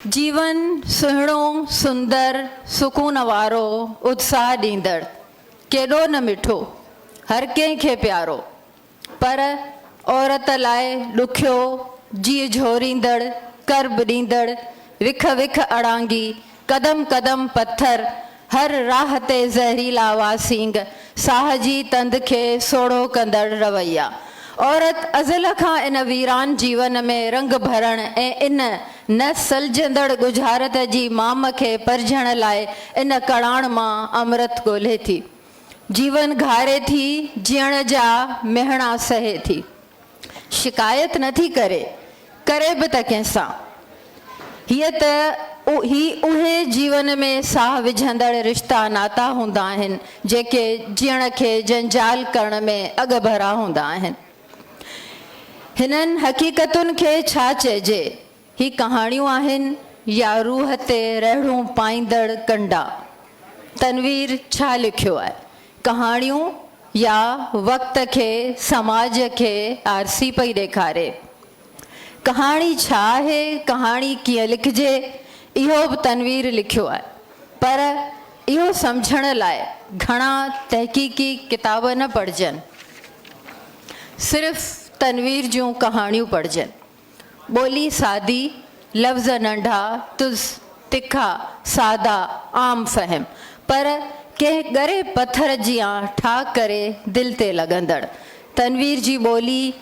जीवन सुहिणो सुंदर सुकून वारो उत्साह ॾींदड़ केॾो न मिठो हर कंहिंखे प्यारो पर औरत लाइ ॾुखियो जीअ झोरींदड़ करब ॾींदड़ विख विख अड़ांगी कदम कदम पत्थर हर राह ते ज़हरीला वासींग साह जी तंद खे सोढ़ो कंदड़ रवैया। औरत अज़ल खां इन वीरान जीवन में रंग भरण ऐं इन न सलजंदड़ गुज़ारत जी माम खे परझण लाइ इन कड़ाण मां अमृत ॻोल्हे थी। जीवन घारे थी जीअण जा मेहणा सहे थी। शिकायत नथी करे बि त कंहिंसां। हीअ त उहे जीवन में साह विझंदड़ रिश्ता नाता हूंदा आहिनि जेके जीअण खे जंजाल करण में अॻ भरा हूंदा आहिनि। हिननि हक़ीक़तुनि खे छा चइजे? ही कहाणियूं आहिनि या रूह ते रहड़ूं पाईंदड़ कंडा? तनवीर छा लिखियो आहे? कहाणियूं या वक़्त खे समाज खे आरसी पई ॾेखारे? कहाणी छा आहे? कहाणी कीअं लिखिजे? इहो बि तनवीर लिखियो आहे। पर इहो सम्झण लाइ घणा तहक़ीक़ी किताब न पढ़जनि, सिर्फ़ तनवीर जूं कहाणियूं पढ़जनि। ॿोली सादी, लफ़्ज़ नंढा, तुज़ तिखा, सादा, आम फ़हम, पर कंहिं ॻरे पथर जियां ठाह करे दिलि ते लॻंदड़। तनवीर जी ॿोली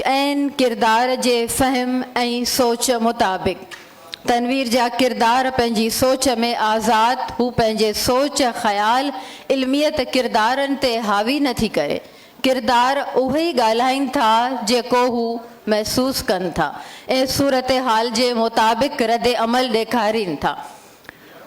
ऐं किरदार जे फ़हम ऐं सोच मुताबिक़। तनवीर जा किरदार पंहिंजी सोच में आज़ादु, हू पंहिंजे सोच ख़्याल इल्मियत किरदारनि ते हावी नथी करे। किरदार उहे ई ॻाल्हाइनि था जेको हू महसूसु कनि था ऐं सूरत हाल जे मुताबिक़ रद्द अमल ॾेखारीनि था।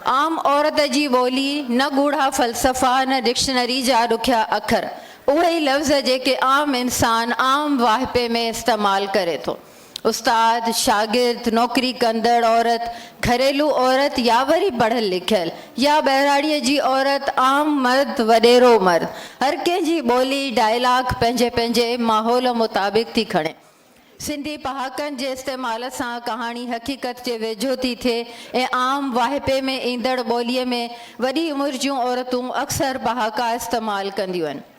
आम औरत जी ॿोली न गूढ़ा फ़लसफ़ा न डिक्शनरी जा ॾुखिया अखर, उहे ई लफ़्ज़ जेके आम इंसान आम वाहिपे में इस्तेमालु करे थो। उस्ताद, शागिर्द, नौकरी कंदड़ औरत, घरेलू औरत या वरी पढ़ियल लिखियल या बहिराड़ीअ जी औरत, आम मर्द, वॾेरो मर्द, हर कंहिंजी ॿोली डायलॉग पंहिंजे पंहिंजे माहौल मुताबिक़ थी खणे। सिंधी पहाकनि जे इस्तेमाल सां कहाणी हक़ीक़त जे वेझो थी थिए ऐं आम वाहिपे में ईंदड़ ॿोलीअ में वॾी उमिरि जूं औरतूं अक्सर पहाका इस्तेमालु कंदियूं आहिनि।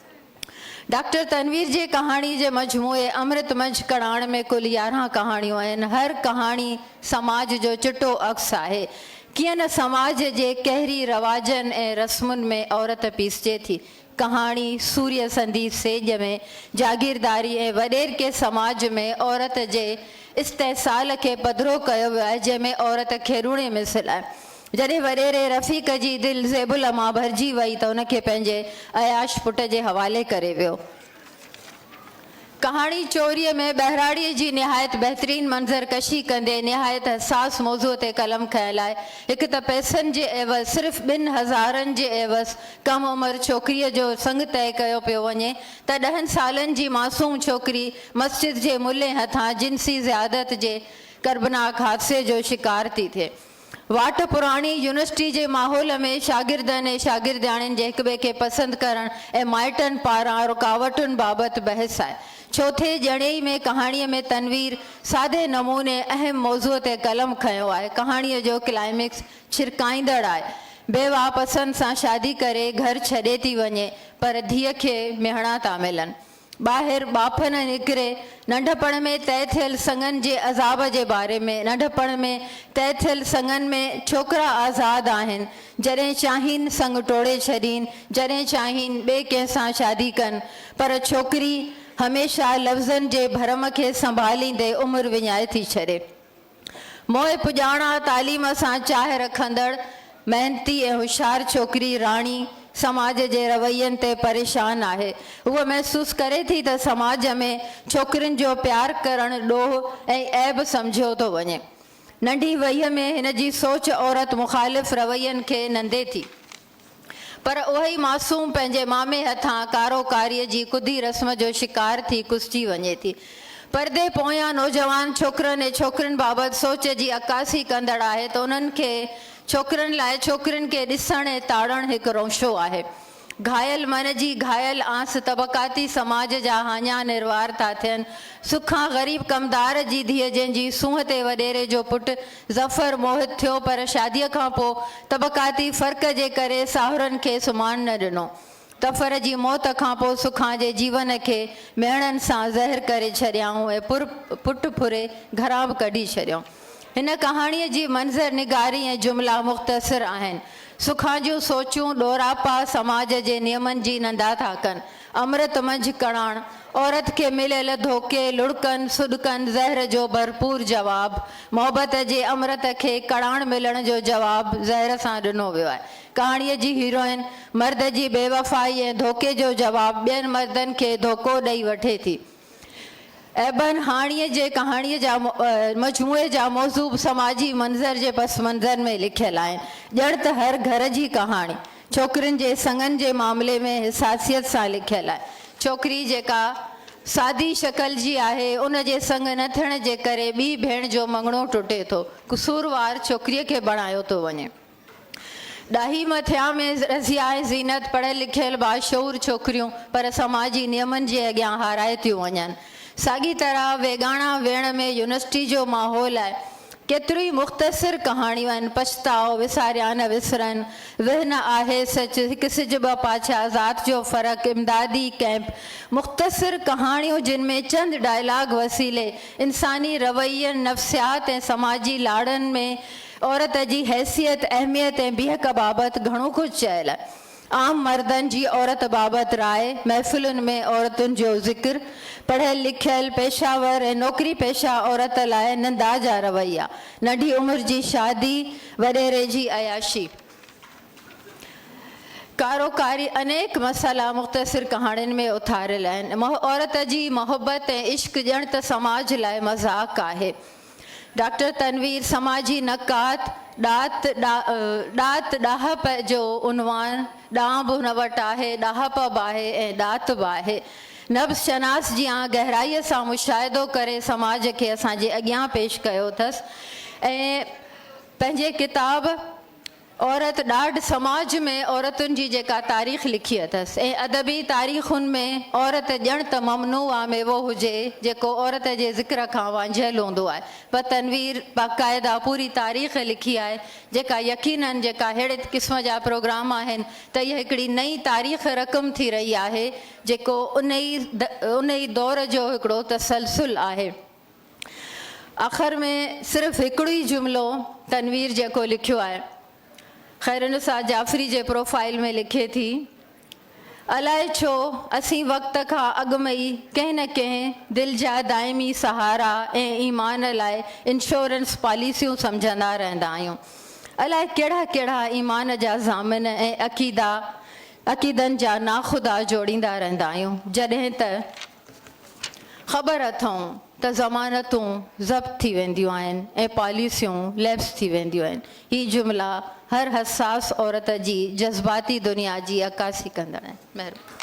डॉक्टर तनवीर जे कहाणी जे मजमूए अमृत मंच कड़ाण में कुल 11 कहाणियूं आहिनि। हर कहाणी समाज जो चिटो अक्स आहे। कीअं न समाज जे कहिड़ी रवाजनि ऐं रस्मुनि में औरत पीसजे थी। कहाणी सूर्य संदी सेज में जागीरदारी ऐं वॾेर के समाज में औरत जे इस्तेसाल खे पधिरो कयो वियो आहे, जंहिंमें औरत खे रूणे मिसल आहे। जॾहिं वॾेरे रफ़ीक जी दिलि ज़ेबुल मां भरिजी वई त उनखे पंहिंजे अयाश पुट जे हवाले करे वियो। कहाणी चोरीअ में बहिराड़ीअ जी निहायत बहितरीन मंज़र कशी कंदे निहायत हसास मौज़ूअ ते कलम खयल आहे। हिकु त पैसनि जे एवज़ सिर्फ़ु 2000 जे एवज़ कम उमिरि छोकिरीअ जो संग तय कयो पियो वञे त 10 सालनि जी मासूम छोकिरी मस्जिद जे मुल्ले हथां जिन्सी ज़ियादत जे कर्बनाक हादसे जो शिकार थी थिए। वाट पुराणी यूनिवर्सिटी जे माहौल में शागिर्दनि ऐं शागिर्दियाणियुनि जे हिक ॿिए खे पसंदि करण ऐं माइटनि पारां रुकावटुनि बाबति बहस आहे। चोथे ॼणेई में कहाणीअ में तनवीर सादे नमूने अहम मौज़ूअ ते कलम खयो आहे। कहाणीअ जो क्लाइमेक्स छिरकाईंदड़ आहे। बेवा पसंदि सां शादी करे घर छॾे थी वञे पर धीअ खे मेहणा था मिलनि। ॿाहिरि बाफ़ न निकिरे। नंढपण में तय थियल संगनि जे अज़ाब जे बारे में। नंढपण में तय थियल संगनि में छोकिरा आज़ादु आहिनि, जॾहिं चाहिनि संग टोड़े छॾीनि, जॾहिं चाहिनि ॿिए कंहिंसां शादी कनि, पर छोकिरी हमेशह लफ़्ज़नि जे भरम खे संभालींदे उमिरि विञाए थी छॾे। मोए पुॼाणा तालीम सां चाह रखंदड़ महिनती ऐं होशियारु छोकिरी राणी समाज जे रवैयनि ते परेशान आहे। उहा महसूसु करे थी त समाज में छोकिरियुनि जो प्यार करणु ॾोह ऐं ऐब सम्झियो थो वञे। नंढी वईअ में हिन जी सोच औरत मुख़ालिफ़ रवैयनि खे नंदे थी, पर उहा ई मासूम पंहिंजे मामे हथां कारोकारीअ जी कुदी रस्म जो शिकार थी कुसिजी वञे थी। परदे पोयां नौजवान छोकिरनि ऐं छोकिरियुनि बाबति सोच जी अकासी कंदड़ आहे त उन्हनि खे छोकिरनि लाइ छोकिरियुनि खे ॾिसणु ऐं ताड़णु हिकु रोशो आहे। घायल मन जी घायल आस तबक़ाती समाज जा हाञा निर्वार था थियनि। सुखां ग़रीब कमदार जी धीअ जंहिंजी सूंहं ते वॾेरे जो पुटु ज़फ़र मोहित थियो, पर शादीअ खां पोइ तबक़ाती फ़र्क़ जे करे साहुरनि खे सुम्हान न ॾिनो। तफ़र जी मौत खां पोइ सुखां जे जीवन खे मेणनि सां ज़हर करे छॾियाऊं ऐं पुट फुरे घरां बि कढी छॾियऊं। हिन कहाणीअ जी मंज़र निगारी ऐं जुमिला मुख़्तसिर आहिनि। सुखां जूं सोचूं ॾोरापा समाज जे नियमनि जी नंढा था कनि। अमृत मंझि कणाण औरत खे मिलियल धोखे लुड़कनि सुॾकनि ज़हर जो भरपूर जवाबु। मोहबत जे अमृत खे कणाण मिलण जो जवाबु ज़हर सां ॾिनो वियो आहे। कहाणीअ जी हीरोइन मर्द जी बेवफ़ाई ऐं धोखे जो जवाबु ॿियनि मर्दनि खे धोखो ॾेई वठे थी। एबन हाणीअ जे कहाणीअ जा मजमूए जा मौज़ू समाजी मंज़र जे पस मंज़र में लिखियल आहिनि। ॼण त हर घर जी कहाणी छोकिरियुनि जे संगनि जे मामले में हिसासियत सां लिखियल आहे। छोकिरी जेका सादी शक्ल जी आहे, उन जे संग न थियण जे करे ॿी भेण जो मङणो टुटे थो। कसूरवार छोकिरीअ खे बणायो थो वञे। ॾाही मथियां में रज़िया ऐं ज़ीनत पढ़ियल लिखियल बाशऊर छोकिरियूं पर समाजी नियमनि जे अॻियां हाराए थियूं वञनि। साॻी तरह वेगाणा वेहण में यूनिवर्सिटी जो माहौल आहे। केतिरी मुख़्तसिर कहाणियूं आहिनि। पछताओ विसारिया न विसरनि, वहन आहे सच, हिकु सिज ॿ पाछा, ज़ात जो फ़र्क़ु, इमदादी कैंप। मुख़्तसिर कहाणियूं जिन में चंद डायलॉग वसीले इंसानी रवैयनि नफ़्सियात ऐं समाजी लाड़नि में औरत जी हैसियत अहमियत ऐं बिहक बाबति घणो कुझु चयल आहे। आम मर्दनि जी औरत बाबति राय, महफ़िलुनि में औरतुनि जो ज़िक्र, पढ़ियल लिखियल पेशावर ऐं नौकिरी पेशा औरत लाइ नंदा जा रवैया, नंढी उमिरि जी शादी, वॾेरे जी अयाशी, कारोकारी अनेक मसाला मुख़्तसिर कहाणियुनि में उथारियल आहिनि। औरत जी मोहबत ऐं इश्क ॼण त समाज लाइ मज़ाक़ आहे। डॉक्टर तनवीर समाजी नकात ॾात ॾाहप जो उनवान, ॾांहुं बि हुन वटि आहे, ॾाहप बि आहे ऐं ॾात बि आहे। नब्ज़ शनास जी गहराईअ सां मुशाहिदो करे समाज खे असांजे अॻियां पेश कयो अथसि ऐं पंहिंजे किताब औरत ॾाढ समाज में औरतुनि जी जेका तारीख़ लिखी अथसि ऐं अदबी तारीख़ुनि में औरत ॼण त ममनूआ मेवो हुजे जेको औरत जे ज़िक्र खां वांझियल हूंदो आहे। पर तनवीर बाक़ाइदा पूरी तारीख़ लिखी आहे जेका यकीननि जेका अहिड़े क़िस्म जा प्रोग्राम आहिनि त इहा हिकिड़ी नई तारीख़ रक़म थी रही आहे जेको उन ई दौर जो हिकिड़ो तसलसुल आहे। आख़िर में सिर्फ़ु हिकिड़ो ई जुमिलो तनवीर जेको लिखियो आहे, ख़ैरुनिसा जाफ़री जे प्रोफाइल में लिखे थी, अलाए छो असीं वक़्त खां अॻु में ई कंहिं न कंहिं दिलि जा दाइमी सहारा ऐं ईमान लाइ इंश्योरेंस पॉलिसियूं सम्झंदा रहंदा आहियूं। अलाए कहिड़ा कहिड़ा ईमान जा ज़ामिन ऐं अक़ीदनि जा नाख़ुदा जोड़ींदा रहंदा आहियूं, जॾहिं त ख़बर अथऊं त ज़मानतूं ज़ब्त थी वेंदियूं आहिनि ऐं पॉलिसियूं लैप्स थी वेंदियूं आहिनि। हीअ जुमिला हर हसास औरत जी जज़्बाती दुनिया जी अकासी कंदड़ आहिनि। महिरबानी।